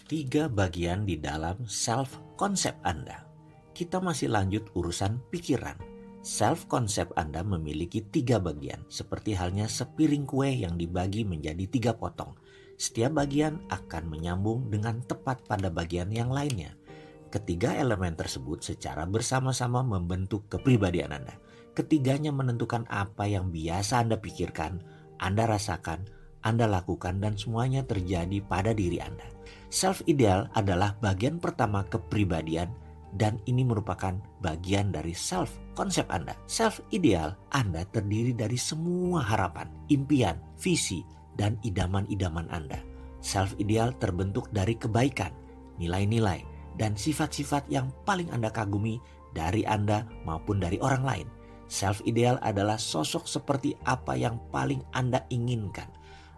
3 bagian di dalam self-konsep Anda. Kita masih lanjut urusan pikiran. Self-konsep Anda memiliki 3 bagian, seperti halnya sepiring kue yang dibagi menjadi 3 potong. Setiap bagian akan menyambung dengan tepat pada bagian yang lainnya. Ketiga elemen tersebut secara bersama-sama membentuk kepribadian Anda. Ketiganya menentukan apa yang biasa Anda pikirkan, Anda rasakan, Anda lakukan, dan semuanya terjadi pada diri Anda. Self-ideal adalah bagian pertama kepribadian dan ini merupakan bagian dari self-konsep Anda. Self-ideal Anda terdiri dari semua harapan, impian, visi, dan idaman-idaman Anda. Self-ideal terbentuk dari kebaikan, nilai-nilai, dan sifat-sifat yang paling Anda kagumi dari Anda maupun dari orang lain. Self-ideal adalah sosok seperti apa yang paling Anda inginkan.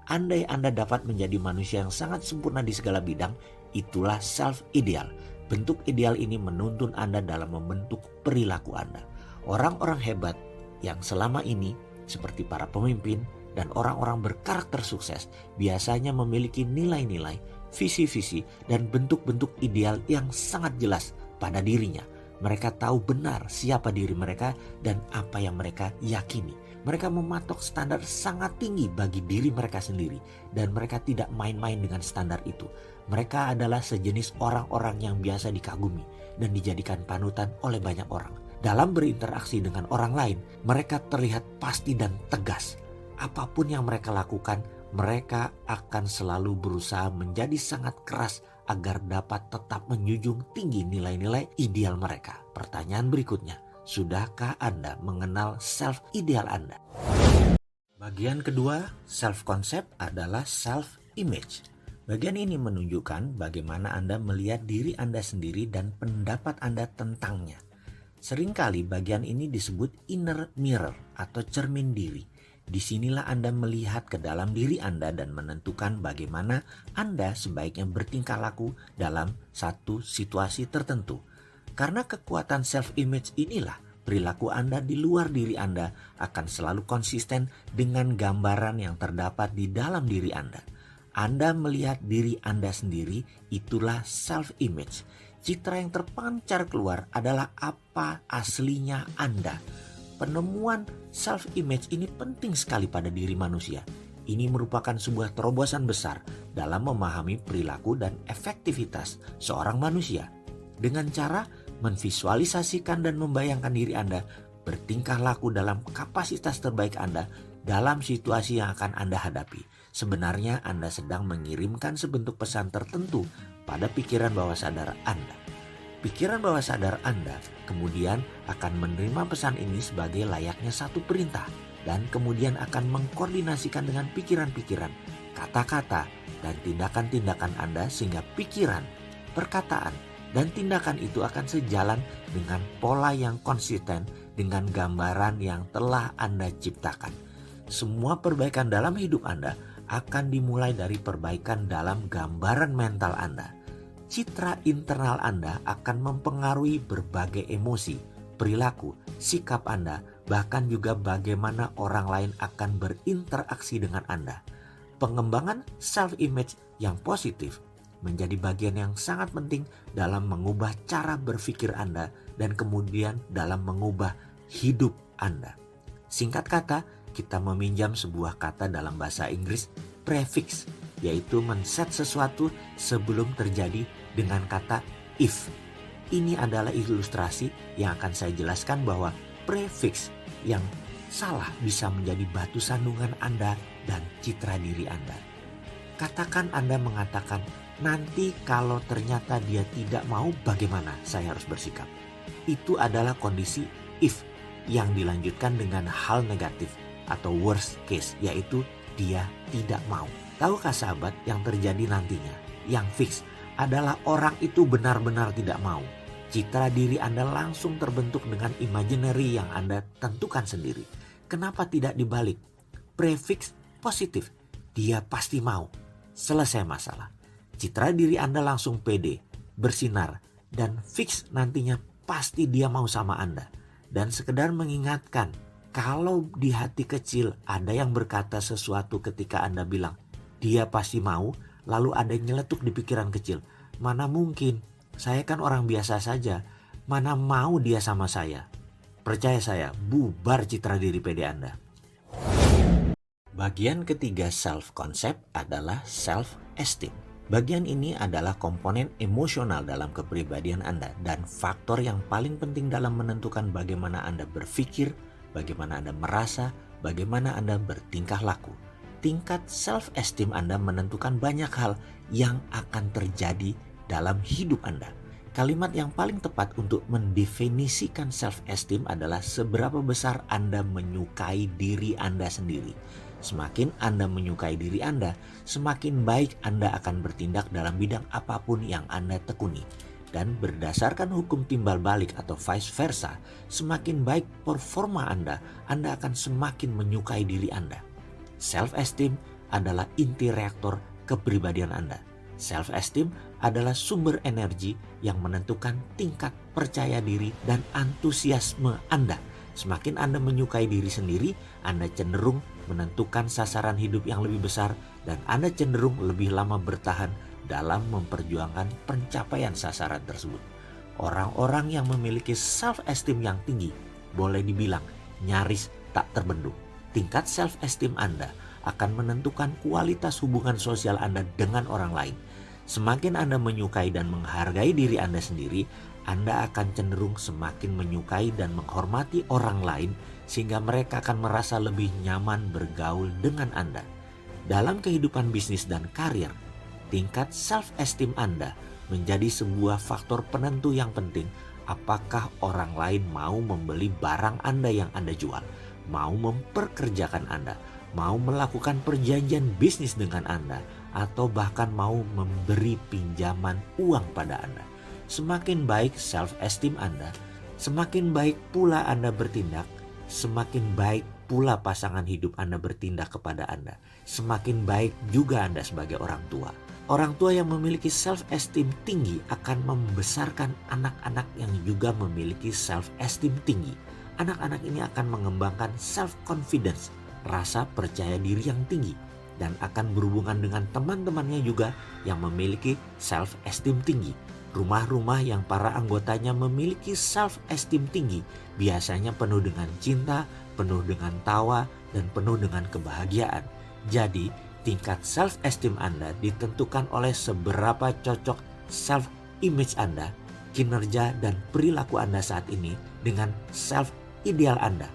Andai Anda dapat menjadi manusia yang sangat sempurna di segala bidang, itulah self-ideal. Bentuk ideal ini menuntun Anda dalam membentuk perilaku Anda. Orang-orang hebat yang selama ini, seperti para pemimpin dan orang-orang berkarakter sukses, biasanya memiliki nilai-nilai, visi-visi, dan bentuk-bentuk ideal yang sangat jelas pada dirinya. Mereka tahu benar siapa diri mereka dan apa yang mereka yakini. Mereka mematok standar sangat tinggi bagi diri mereka sendiri dan mereka tidak main-main dengan standar itu. Mereka adalah sejenis orang-orang yang biasa dikagumi dan dijadikan panutan oleh banyak orang. Dalam berinteraksi dengan orang lain, mereka terlihat pasti dan tegas. Apapun yang mereka lakukan, mereka akan selalu berusaha menjadi sangat keras agar dapat tetap menjunjung tinggi nilai-nilai ideal mereka. Pertanyaan berikutnya, sudahkah Anda mengenal self-ideal Anda? Bagian kedua, self-concept adalah self-image. Bagian ini menunjukkan bagaimana Anda melihat diri Anda sendiri dan pendapat Anda tentangnya. Seringkali bagian ini disebut inner mirror atau cermin diri. Disinilah Anda melihat ke dalam diri Anda dan menentukan bagaimana Anda sebaiknya bertingkah laku dalam satu situasi tertentu. Karena kekuatan self-image inilah, perilaku Anda di luar diri Anda akan selalu konsisten dengan gambaran yang terdapat di dalam diri Anda. Anda melihat diri Anda sendiri, itulah self-image. Citra yang terpancar keluar adalah apa aslinya Anda. Penemuan self-image ini penting sekali pada diri manusia. Ini merupakan sebuah terobosan besar dalam memahami perilaku dan efektivitas seorang manusia. Dengan cara memvisualisasikan dan membayangkan diri Anda bertingkah laku dalam kapasitas terbaik Anda dalam situasi yang akan Anda hadapi. Sebenarnya Anda sedang mengirimkan sebentuk pesan tertentu pada pikiran bawah sadar Anda. Pikiran bawah sadar Anda kemudian akan menerima pesan ini sebagai layaknya satu perintah dan kemudian akan mengkoordinasikan dengan pikiran-pikiran, kata-kata, dan tindakan-tindakan Anda sehingga pikiran, perkataan, dan tindakan itu akan sejalan dengan pola yang konsisten dengan gambaran yang telah Anda ciptakan. Semua perbaikan dalam hidup Anda akan dimulai dari perbaikan dalam gambaran mental Anda. Citra internal Anda akan mempengaruhi berbagai emosi, perilaku, sikap Anda, bahkan juga bagaimana orang lain akan berinteraksi dengan Anda. Pengembangan self-image yang positif menjadi bagian yang sangat penting dalam mengubah cara berpikir Anda dan kemudian dalam mengubah hidup Anda. Singkat kata, kita meminjam sebuah kata dalam bahasa Inggris, prefix, yaitu men-set sesuatu sebelum terjadi dengan kata if. Ini adalah ilustrasi yang akan saya jelaskan bahwa prefix yang salah bisa menjadi batu sandungan Anda dan citra diri Anda. Katakan Anda mengatakan, nanti kalau ternyata dia tidak mau, bagaimana saya harus bersikap? Itu adalah kondisi if yang dilanjutkan dengan hal negatif atau worst case, yaitu dia tidak mau. Tahukah sahabat yang terjadi nantinya? Yang fix adalah orang itu benar-benar tidak mau. Citra diri Anda langsung terbentuk dengan imaginary yang Anda tentukan sendiri. Kenapa tidak dibalik? Prefix positif, dia pasti mau. Selesai masalah. Citra diri Anda langsung pede, bersinar, dan fix nantinya pasti dia mau sama Anda. Dan sekedar mengingatkan, kalau di hati kecil ada yang berkata sesuatu ketika Anda bilang, dia pasti mau, lalu ada yang nyeletuk di pikiran kecil. Mana mungkin, saya kan orang biasa saja, mana mau dia sama saya. Percaya saya, bubar citra diri PD Anda. Bagian ketiga self-concept adalah self-esteem. Bagian ini adalah komponen emosional dalam kepribadian Anda dan faktor yang paling penting dalam menentukan bagaimana Anda berpikir, bagaimana Anda merasa, bagaimana Anda bertingkah laku. Tingkat self-esteem Anda menentukan banyak hal yang akan terjadi dalam hidup Anda. Kalimat yang paling tepat untuk mendefinisikan self-esteem adalah seberapa besar Anda menyukai diri Anda sendiri. Semakin Anda menyukai diri Anda, semakin baik Anda akan bertindak dalam bidang apapun yang Anda tekuni. Dan berdasarkan hukum timbal balik atau vice versa, semakin baik performa Anda akan semakin menyukai diri Anda. Self-esteem adalah inti reaktor kepribadian Anda. Self-esteem adalah sumber energi yang menentukan tingkat percaya diri dan antusiasme Anda. Semakin Anda menyukai diri sendiri, Anda cenderung menentukan sasaran hidup yang lebih besar dan Anda cenderung lebih lama bertahan dalam memperjuangkan pencapaian sasaran tersebut. Orang-orang yang memiliki self-esteem yang tinggi boleh dibilang nyaris tak terbendung. Tingkat self-esteem Anda akan menentukan kualitas hubungan sosial Anda dengan orang lain. Semakin Anda menyukai dan menghargai diri Anda sendiri, Anda akan cenderung semakin menyukai dan menghormati orang lain sehingga mereka akan merasa lebih nyaman bergaul dengan Anda. Dalam kehidupan bisnis dan karir, tingkat self-esteem Anda menjadi sebuah faktor penentu yang penting apakah orang lain mau membeli barang Anda yang Anda jual, mau memperkerjakan Anda, mau melakukan perjanjian bisnis dengan Anda, atau bahkan mau memberi pinjaman uang pada Anda. Semakin baik self-esteem Anda, semakin baik pula Anda bertindak, semakin baik pula pasangan hidup Anda bertindak kepada Anda. Semakin baik juga Anda sebagai orang tua. Orang tua yang memiliki self-esteem tinggi akan membesarkan anak-anak yang juga memiliki self-esteem tinggi. Anak-anak ini akan mengembangkan self-confidence, rasa percaya diri yang tinggi, dan akan berhubungan dengan teman-temannya juga yang memiliki self-esteem tinggi. Rumah-rumah yang para anggotanya memiliki self-esteem tinggi biasanya penuh dengan cinta, penuh dengan tawa, dan penuh dengan kebahagiaan. Jadi, tingkat self-esteem Anda ditentukan oleh seberapa cocok self-image Anda, kinerja dan perilaku Anda saat ini dengan self-ideal Anda.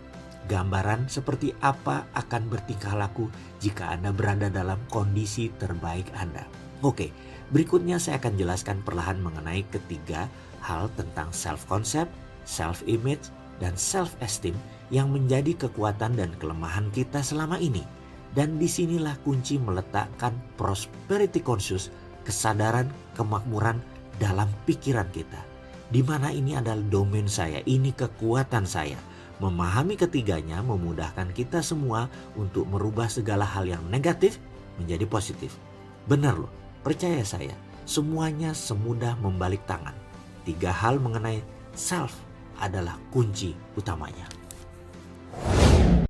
Gambaran seperti apa akan bertingkah laku jika Anda berada dalam kondisi terbaik Anda. Oke, berikutnya saya akan jelaskan perlahan mengenai ketiga hal tentang self-concept, self-image, dan self-esteem yang menjadi kekuatan dan kelemahan kita selama ini. Dan disinilah kunci meletakkan prosperity conscious, kesadaran kemakmuran dalam pikiran kita. Di mana ini adalah domain saya, ini kekuatan saya. Memahami ketiganya memudahkan kita semua untuk merubah segala hal yang negatif menjadi positif. Benar loh, percaya saya, semuanya semudah membalik tangan. 3 hal mengenai self adalah kunci utamanya.